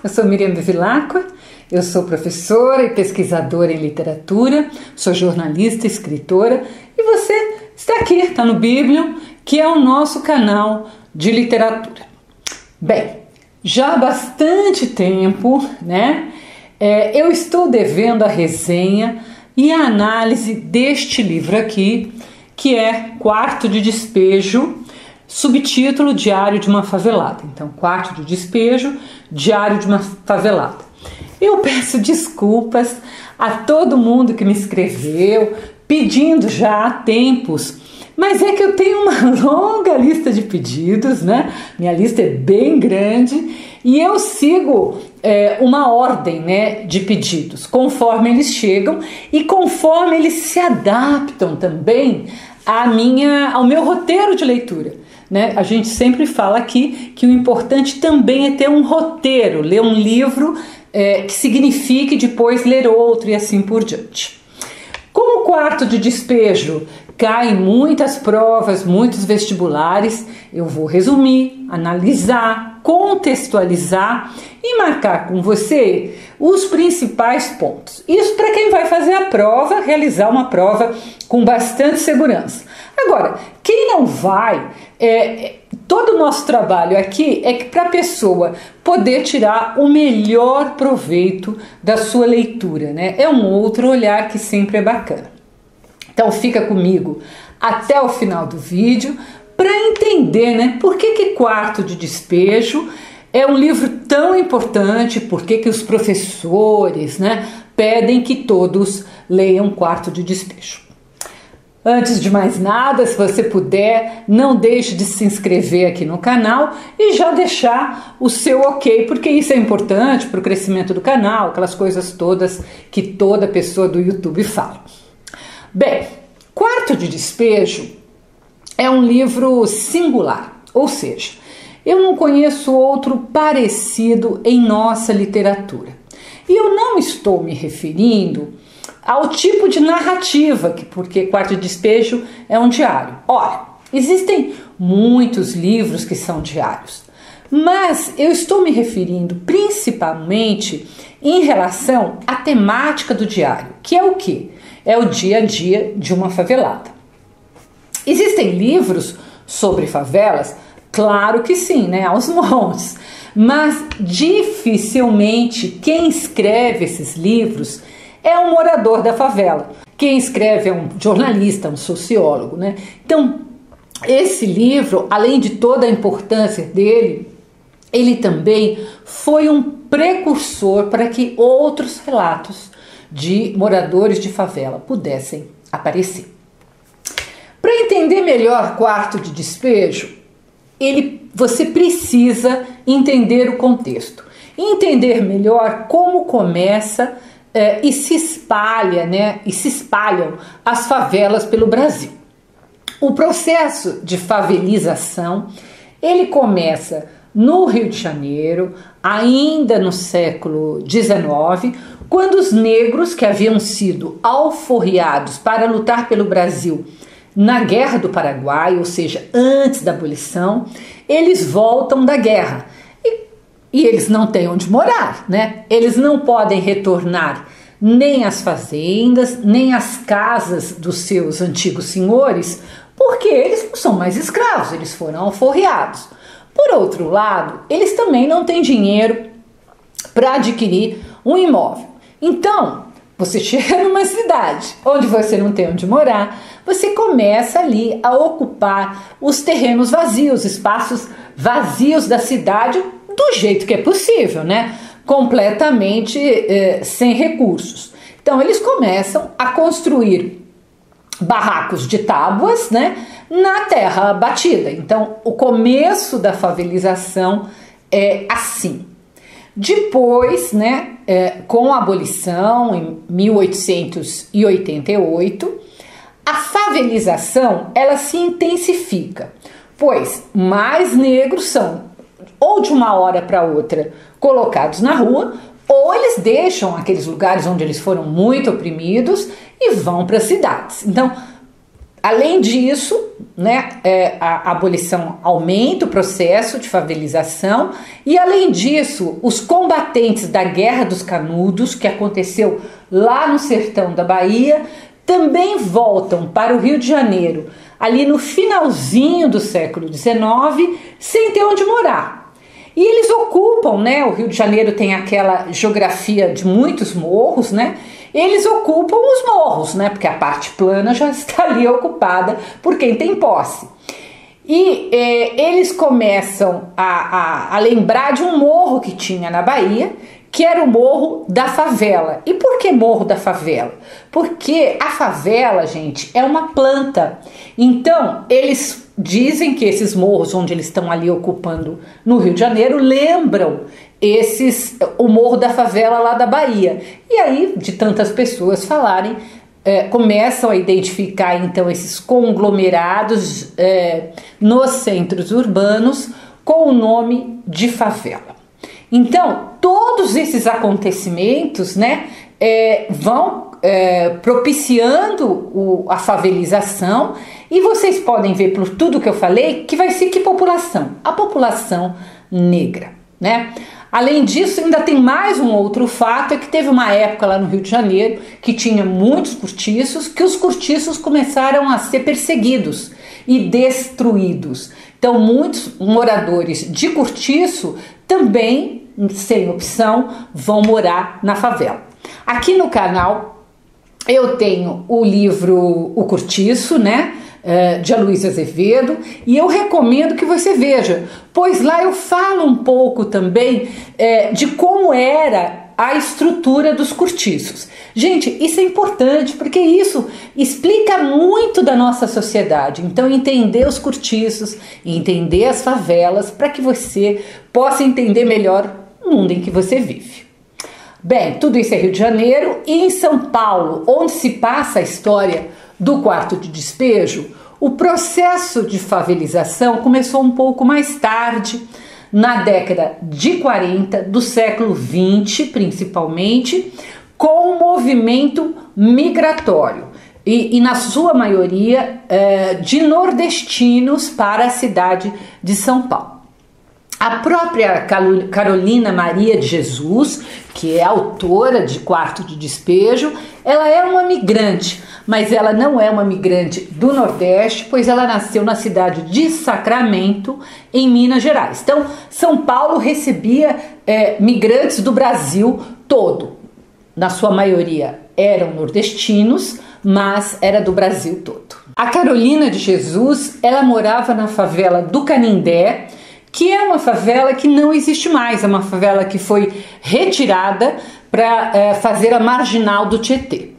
eu sou Miriam Bevilacqua, eu sou professora e pesquisadora em literatura, sou jornalista e escritora e você está aqui, está no Biblion, que é o nosso canal de literatura. Bem, já há bastante tempo, né, eu estou devendo a resenha e a análise deste livro aqui, que é Quarto de Despejo, subtítulo Diário de uma Favelada. Então, Quarto de Despejo, Diário de uma Favelada. Eu peço desculpas a todo mundo que me escreveu, pedindo já há tempos, mas é que eu tenho uma longa lista de pedidos, né? Minha lista é bem grande e eu sigo uma ordem, né, de pedidos, conforme eles chegam e conforme eles se adaptam também ao meu roteiro de leitura. Né? A gente sempre fala aqui que o importante também é ter um roteiro, ler um livro que signifique depois ler outro e assim por diante. Como o Quarto de Despejo cai em muitas provas, muitos vestibulares, eu vou resumir, analisar, contextualizar e marcar com você os principais pontos. Isso para quem vai fazer a prova, realizar uma prova com bastante segurança. Agora, quem não vai, todo o nosso trabalho aqui é que para a pessoa poder tirar o melhor proveito da sua leitura, né? É um outro olhar que sempre é bacana. Então fica comigo até o final do vídeo para entender, né, por que Quarto de Despejo é um livro tão importante, por que os professores, né, pedem que todos leiam Quarto de Despejo. Antes de mais nada, se você puder, não deixe de se inscrever aqui no canal e já deixar o seu ok, porque isso é importante para o crescimento do canal, aquelas coisas todas que toda pessoa do YouTube fala. Bem, Quarto de Despejo é um livro singular, ou seja, eu não conheço outro parecido em nossa literatura. E eu não estou me referindo ao tipo de narrativa, porque Quarto de Despejo é um diário. Ora, existem muitos livros que são diários, mas eu estou me referindo principalmente em relação à temática do diário, que é o quê? É o dia a dia de uma favelada. Existem livros sobre favelas? Claro que sim, né? Aos montes. Mas dificilmente quem escreve esses livros é um morador da favela. Quem escreve é um jornalista, um sociólogo, né? Então, esse livro, além de toda a importância dele, ele também foi um precursor para que outros relatos de moradores de favela pudessem aparecer. Para entender melhor Quarto de Despejo, você precisa entender o contexto, entender melhor como começa e se espalha, né, e se espalham as favelas pelo Brasil. O processo de favelização, ele começa no Rio de Janeiro, ainda no século XIX, quando os negros que haviam sido alforriados para lutar pelo Brasil na Guerra do Paraguai, ou seja, antes da abolição, eles voltam da guerra e eles não têm onde morar, né? Eles não podem retornar nem às fazendas, nem às casas dos seus antigos senhores, porque eles não são mais escravos, eles foram alforriados. Por outro lado, eles também não têm dinheiro para adquirir um imóvel. Então, você chega numa cidade onde você não tem onde morar, você começa ali a ocupar os terrenos vazios, espaços vazios da cidade do jeito que é possível, né? Completamente sem recursos. Então, eles começam a construir barracos de tábuas, né, na terra batida. Então, o começo da favelização é assim. Depois, né, com a abolição em 1888, a favelização ela se intensifica, pois mais negros são ou de uma hora para outra colocados na rua, ou eles deixam aqueles lugares onde eles foram muito oprimidos e vão para as cidades. Então, Além disso, né, a abolição aumenta o processo de favelização e, além disso, os combatentes da Guerra dos Canudos, que aconteceu lá no sertão da Bahia, também voltam para o Rio de Janeiro, ali no finalzinho do século XIX, sem ter onde morar. E eles ocupam, né, o Rio de Janeiro tem aquela geografia de muitos morros, né? Eles ocupam os morros, né? Porque a parte plana já está ali ocupada por quem tem posse. E eles começam a lembrar de um morro que tinha na Bahia, que era o Morro da Favela. E por que Morro da Favela? Porque a favela, gente, é uma planta. Então, eles dizem que esses morros onde eles estão ali ocupando no Rio de Janeiro lembram o Morro da Favela lá da Bahia. E aí, de tantas pessoas falarem, começam a identificar então esses conglomerados nos centros urbanos com o nome de favela. Então, todos esses acontecimentos, né, vão propiciando a favelização, e vocês podem ver por tudo que eu falei que vai ser que população? A população negra, né? Além disso, ainda tem mais um outro fato, é que teve uma época lá no Rio de Janeiro que tinha muitos cortiços, que os cortiços começaram a ser perseguidos e destruídos. Então, muitos moradores de cortiço também, sem opção, vão morar na favela. Aqui no canal eu tenho o livro O Cortiço, né, de Aloysio Azevedo, e eu recomendo que você veja, pois lá eu falo um pouco também de como era a estrutura dos cortiços. Gente, isso é importante porque isso explica muito da nossa sociedade. Então, entender os cortiços, entender as favelas, para que você possa entender melhor o mundo em que você vive. Bem, tudo isso é Rio de Janeiro, e em São Paulo, onde se passa a história do quarto de despejo, o processo de favelização começou um pouco mais tarde, na década de 40 do século 20, principalmente, com o movimento migratório e na sua maioria de nordestinos para a cidade de São Paulo. A própria Carolina Maria de Jesus, que é autora de Quarto de Despejo, ela é uma migrante, mas ela não é uma migrante do Nordeste, pois ela nasceu na cidade de Sacramento, em Minas Gerais. Então, São Paulo recebia migrantes do Brasil todo. Na sua maioria eram nordestinos, mas era do Brasil todo. A Carolina de Jesus, ela morava na favela do Canindé, que é uma favela que não existe mais, é uma favela que foi retirada para fazer a marginal do Tietê.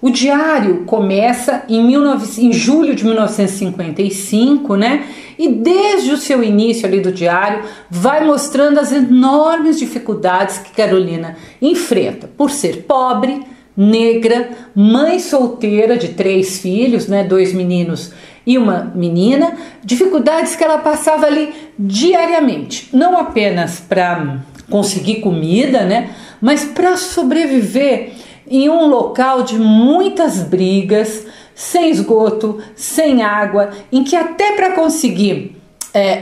O diário começa em julho de 1955, né? E desde o seu início ali do diário vai mostrando as enormes dificuldades que Carolina enfrenta por ser pobre, negra, mãe solteira de 3 filhos, né? 2 meninos e uma menina, dificuldades que ela passava ali diariamente, não apenas para conseguir comida, né? Mas para sobreviver em um local de muitas brigas, sem esgoto, sem água, em que até para conseguir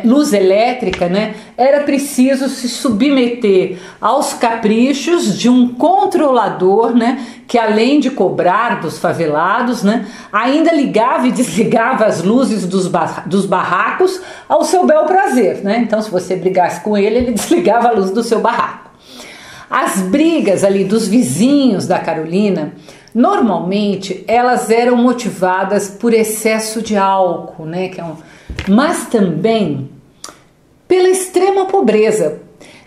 luz elétrica, né, era preciso se submeter aos caprichos de um controlador, né, que além de cobrar dos favelados, né, ainda ligava e desligava as luzes dos barracos ao seu bel prazer, né? Então, se você brigasse com ele, ele desligava a luz do seu barraco. As brigas ali dos vizinhos da Carolina, normalmente elas eram motivadas por excesso de álcool, né? Mas também pela extrema pobreza,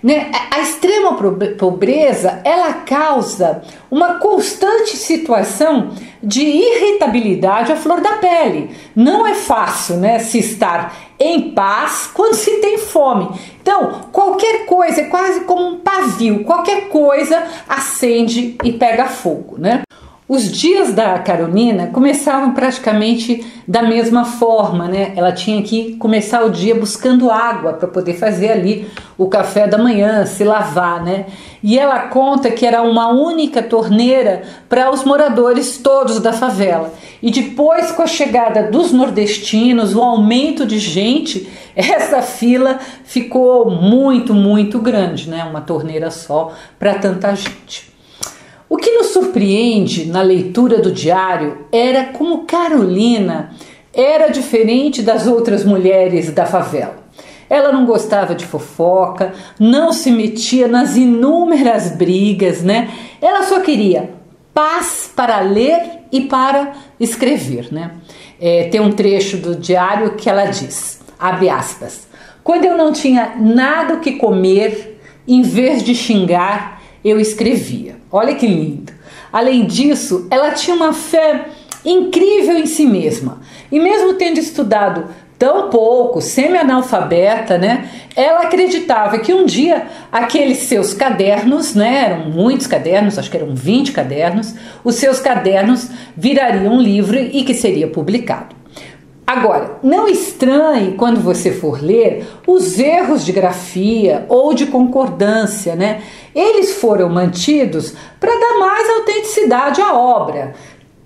né? A extrema pobreza, ela causa uma constante situação de irritabilidade à flor da pele. Não é fácil, né, se estar em paz quando se tem fome. Então, qualquer coisa é quase como um pavio, qualquer coisa acende e pega fogo, né? Os dias da Carolina começavam praticamente da mesma forma, né? Ela tinha que começar o dia buscando água para poder fazer ali o café da manhã, se lavar, né? E ela conta que era uma única torneira para os moradores todos da favela. E depois, com a chegada dos nordestinos, o aumento de gente, essa fila ficou muito, muito grande, né? Uma torneira só para tanta gente. O que nos surpreende na leitura do diário era como Carolina era diferente das outras mulheres da favela. Ela não gostava de fofoca, não se metia nas inúmeras brigas, né? Ela só queria paz para ler e para escrever, né? Tem um trecho do diário que ela diz, abre aspas, quando eu não tinha nada o que comer, em vez de xingar, eu escrevia. Olha que lindo. Além disso, ela tinha uma fé incrível em si mesma. E mesmo tendo estudado tão pouco, semi-analfabeta, né, ela acreditava que um dia aqueles seus cadernos, né, eram muitos cadernos, acho que eram 20 cadernos, os seus cadernos virariam um livro e que seria publicado. Agora, não estranhe quando você for ler os erros de grafia ou de concordância, né? Eles foram mantidos para dar mais autenticidade à obra,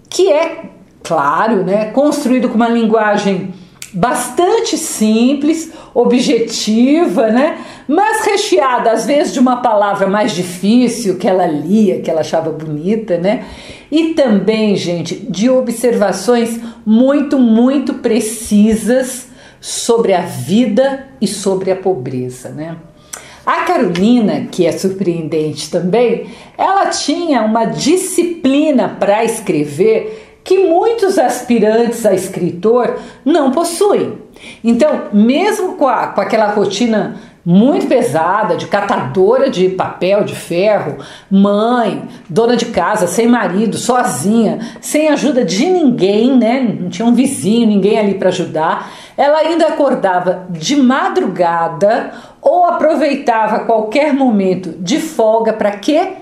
que é, claro, né, construído com uma linguagem bastante simples, objetiva, né? Mas recheada às vezes de uma palavra mais difícil que ela lia, que ela achava bonita, né? E também, gente, de observações muito, muito precisas sobre a vida e sobre a pobreza, né? A Carolina, que é surpreendente também, ela tinha uma disciplina para escrever que muitos aspirantes a escritor não possuem. Então, mesmo com aquela rotina muito pesada de catadora de papel de ferro, mãe, dona de casa, sem marido, sozinha, sem ajuda de ninguém, né? Não tinha um vizinho, ninguém ali para ajudar. Ela ainda acordava de madrugada ou aproveitava qualquer momento de folga para quê?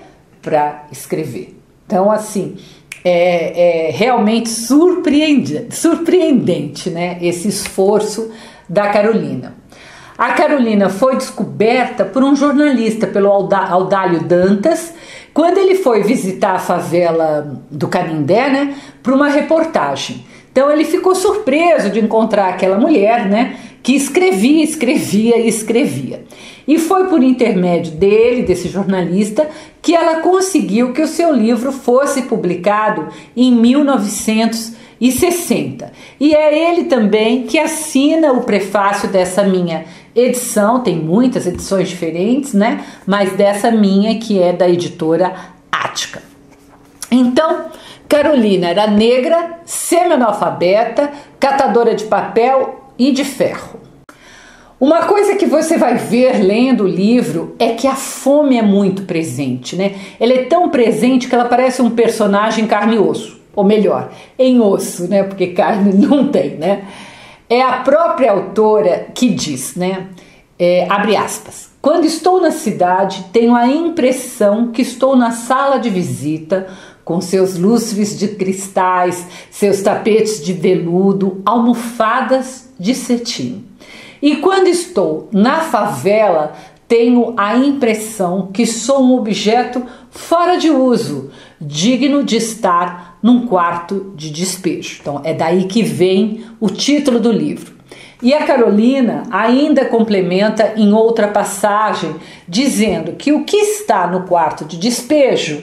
Para escrever. Então, assim, é realmente surpreendente, né, esse esforço da Carolina. A Carolina foi descoberta por um jornalista, pelo Audálio Dantas, quando ele foi visitar a favela do Canindé, né, para uma reportagem. Então ele ficou surpreso de encontrar aquela mulher, né, que escrevia. E foi por intermédio dele, desse jornalista, que ela conseguiu que o seu livro fosse publicado em 1960. E é ele também que assina o prefácio dessa minha edição, tem muitas edições diferentes, né? Mas dessa minha que é da editora Ática. Então, Carolina era negra, semi-analfabeta, catadora de papel e de ferro. Uma coisa que você vai ver lendo o livro é que a fome é muito presente, né? Ela é tão presente que ela parece um personagem carne e osso, ou melhor, em osso, né? Porque carne não tem, né? É a própria autora que diz, né? Abre aspas. Quando estou na cidade, tenho a impressão que estou na sala de visita, com seus lustres de cristais, seus tapetes de veludo, almofadas de cetim. E quando estou na favela, tenho a impressão que sou um objeto fora de uso, digno de estar num quarto de despejo. Então é daí que vem o título do livro. E a Carolina ainda complementa em outra passagem, dizendo que o que está no quarto de despejo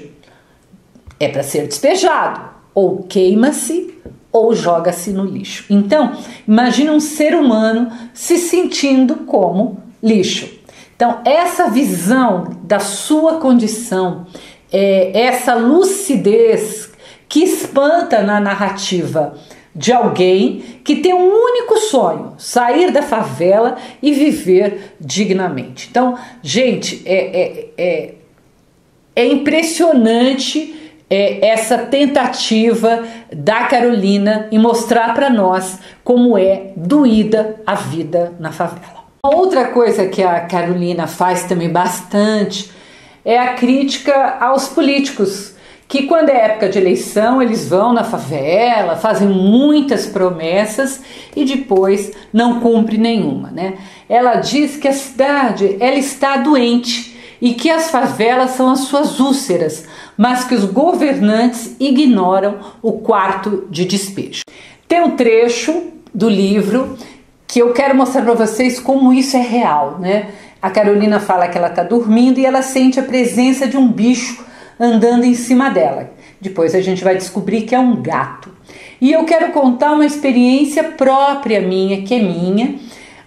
é para ser despejado, ou queima-se, ou joga-se no lixo. Então, imagina um ser humano se sentindo como lixo. Então, essa visão da sua condição, essa lucidez que espanta na narrativa de alguém que tem um único sonho, sair da favela e viver dignamente. Então, gente, é impressionante essa tentativa da Carolina em mostrar para nós como é doída a vida na favela. Outra coisa que a Carolina faz também bastante é a crítica aos políticos que quando é época de eleição eles vão na favela, fazem muitas promessas e depois não cumpre nenhuma, né? Ela diz que a cidade ela está doente e que as favelas são as suas úlceras, mas que os governantes ignoram o quarto de despejo. Tem um trecho do livro que eu quero mostrar para vocês como isso é real, né? A Carolina fala que ela está dormindo e ela sente a presença de um bicho andando em cima dela. Depois a gente vai descobrir que é um gato. E eu quero contar uma experiência própria minha, que é minha.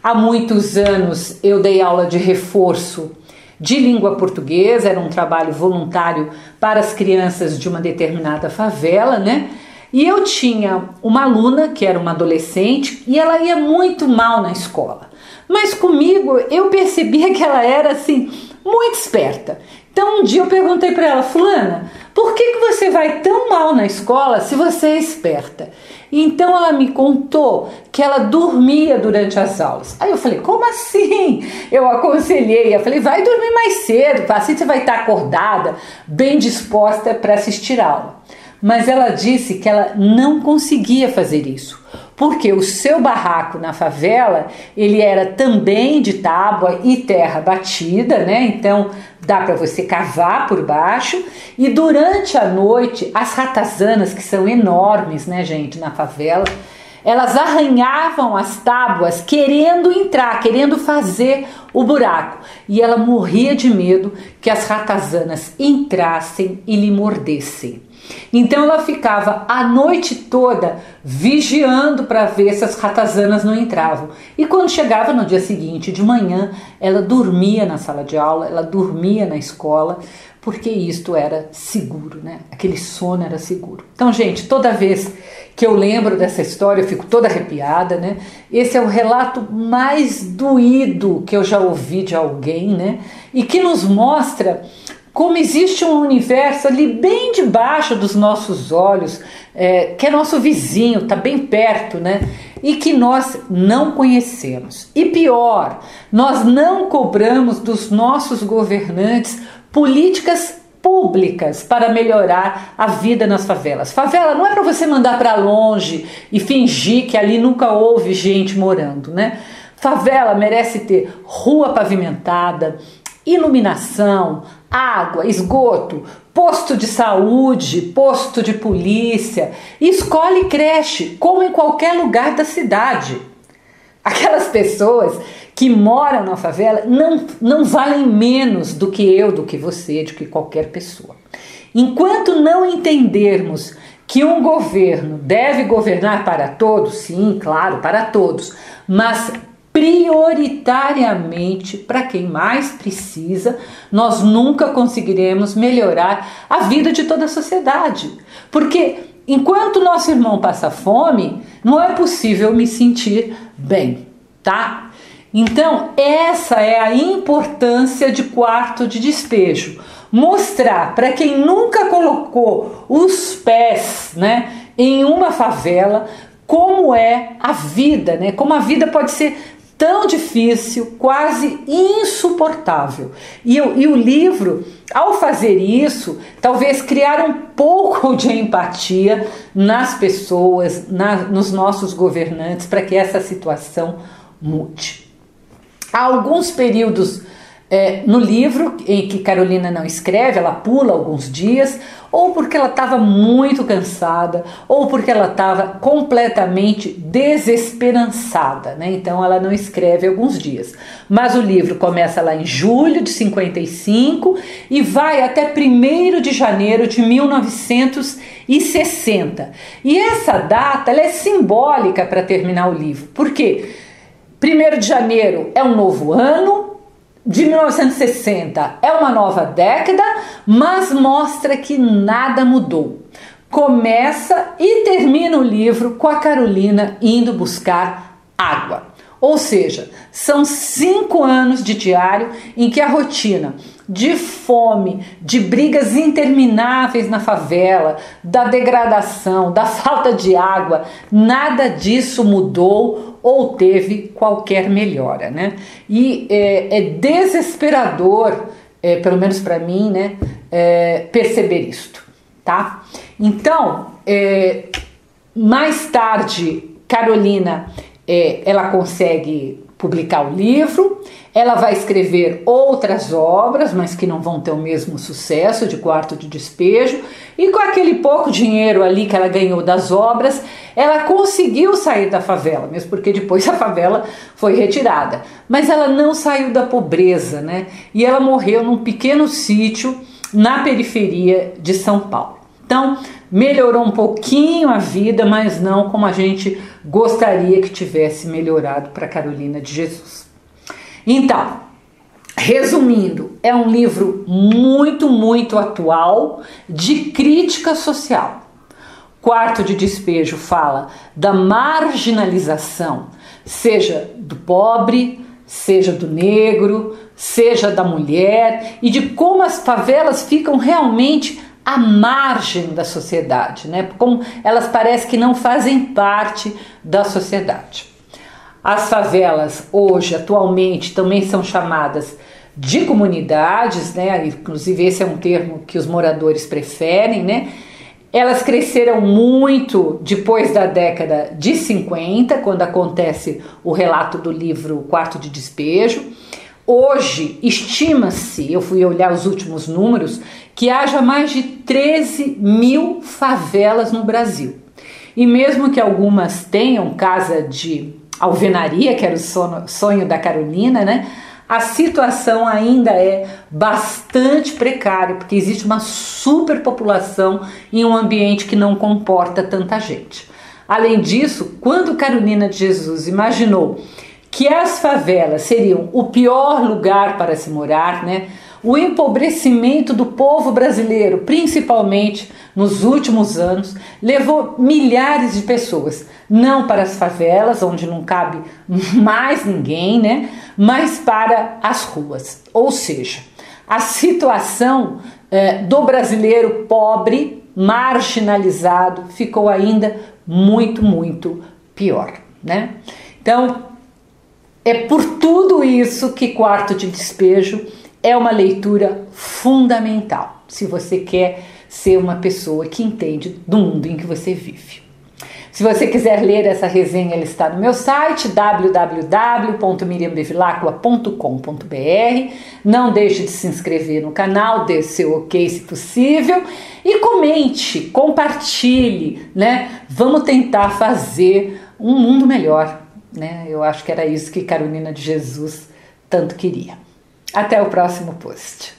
Há muitos anos eu dei aula de reforço de língua portuguesa, era um trabalho voluntário para as crianças de uma determinada favela, né? E eu tinha uma aluna que era uma adolescente e ela ia muito mal na escola. Mas comigo eu percebia que ela era assim muito esperta. Então um dia eu perguntei para ela: fulana, por que você vai tão mal na escola se você é esperta? Então ela me contou que ela dormia durante as aulas. Aí eu falei: como assim? Eu aconselhei, eu falei: vai dormir mais cedo, assim você vai estar acordada, bem disposta para assistir a aula. Mas ela disse que ela não conseguia fazer isso, porque o seu barraco na favela, ele era também de tábua e terra batida, né? Então dá para você cavar por baixo, e durante a noite as ratazanas, que são enormes, né, gente, na favela, elas arranhavam as tábuas querendo entrar, querendo fazer o buraco, e ela morria de medo que as ratazanas entrassem e lhe mordessem. Então ela ficava a noite toda vigiando para ver se as ratazanas não entravam. E quando chegava no dia seguinte, de manhã, ela dormia na sala de aula, ela dormia na escola, porque isto era seguro, né? Aquele sono era seguro. Então, gente, toda vez que eu lembro dessa história, eu fico toda arrepiada, né? Esse é o relato mais doído que eu já ouvi de alguém, né? E que nos mostra como existe um universo ali bem debaixo dos nossos olhos, que é nosso vizinho, está bem perto, né? E que nós não conhecemos. E pior, nós não cobramos dos nossos governantes políticas públicas para melhorar a vida nas favelas. Favela não é para você mandar para longe e fingir que ali nunca houve gente morando, né? Favela merece ter rua pavimentada, iluminação, água, esgoto, posto de saúde, posto de polícia, escola e creche, como em qualquer lugar da cidade. Aquelas pessoas que moram na favela não valem menos do que eu, do que você, do que qualquer pessoa. Enquanto não entendermos que um governo deve governar para todos, sim, claro, para todos, mas prioritariamente para quem mais precisa, nós nunca conseguiremos melhorar a vida de toda a sociedade. Porque enquanto nosso irmão passa fome, não é possível me sentir bem, tá? Então, essa é a importância de quarto de despejo. Mostrar para quem nunca colocou os pés, né, em uma favela, como é a vida, né? Como a vida pode ser tão difícil, quase insuportável. E o livro, ao fazer isso, talvez criar um pouco de empatia nas pessoas, nos nossos governantes, para que essa situação mude. Há alguns períodos no livro em que Carolina não escreve, ela pula alguns dias, ou porque ela estava muito cansada, ou porque ela estava completamente desesperançada, né? Então ela não escreve alguns dias. Mas o livro começa lá em julho de 55 e vai até 1º de janeiro de 1960. E essa data ela é simbólica para terminar o livro. Por quê? 1º de janeiro é um novo ano, de 1960 é uma nova década, mas mostra que nada mudou. Começa e termina o livro com a Carolina indo buscar água. Ou seja, são 5 anos de diário em que a rotina de fome, de brigas intermináveis na favela, da degradação, da falta de água, nada disso mudou ou teve qualquer melhora, né? E é desesperador, pelo menos para mim, né, perceber isto. tá? Então, mais tarde, Carolina, ela consegue publicar o livro, ela vai escrever outras obras, mas que não vão ter o mesmo sucesso de Quarto de Despejo, e com aquele pouco dinheiro ali que ela ganhou das obras, ela conseguiu sair da favela, mesmo porque depois a favela foi retirada, mas ela não saiu da pobreza, né? E ela morreu num pequeno sítio na periferia de São Paulo. Então, melhorou um pouquinho a vida, mas não como a gente gostaria que tivesse melhorado para Carolina de Jesus. Então, resumindo, é um livro muito, muito atual de crítica social. Quarto de Despejo fala da marginalização, seja do pobre, seja do negro, seja da mulher, e de como as favelas ficam realmente à margem da sociedade, né? Como elas parecem que não fazem parte da sociedade. As favelas hoje, atualmente, também são chamadas de comunidades, né? Inclusive esse é um termo que os moradores preferem, né? Elas cresceram muito depois da década de 50, quando acontece o relato do livro Quarto de Despejo. Hoje, estima-se, eu fui olhar os últimos números, que haja mais de 13 mil favelas no Brasil. E mesmo que algumas tenham casa de alvenaria, que era o sonho da Carolina, né? A situação ainda é bastante precária, porque existe uma superpopulação em um ambiente que não comporta tanta gente. Além disso, quando Carolina de Jesus imaginou que as favelas seriam o pior lugar para se morar, né? O empobrecimento do povo brasileiro, principalmente nos últimos anos, levou milhares de pessoas, não para as favelas, onde não cabe mais ninguém, né? Mas para as ruas. Ou seja, a situação do brasileiro pobre, marginalizado, ficou ainda muito, muito pior, né? Então, é por tudo isso que Quarto de Despejo é uma leitura fundamental, se você quer ser uma pessoa que entende do mundo em que você vive. Se você quiser ler essa resenha, ela está no meu site www.miriambevilacqua.com.br. Não deixe de se inscrever no canal, dê seu ok se possível e comente, compartilhe, né? Vamos tentar fazer um mundo melhor, né? Eu acho que era isso que Carolina de Jesus tanto queria. Até o próximo post.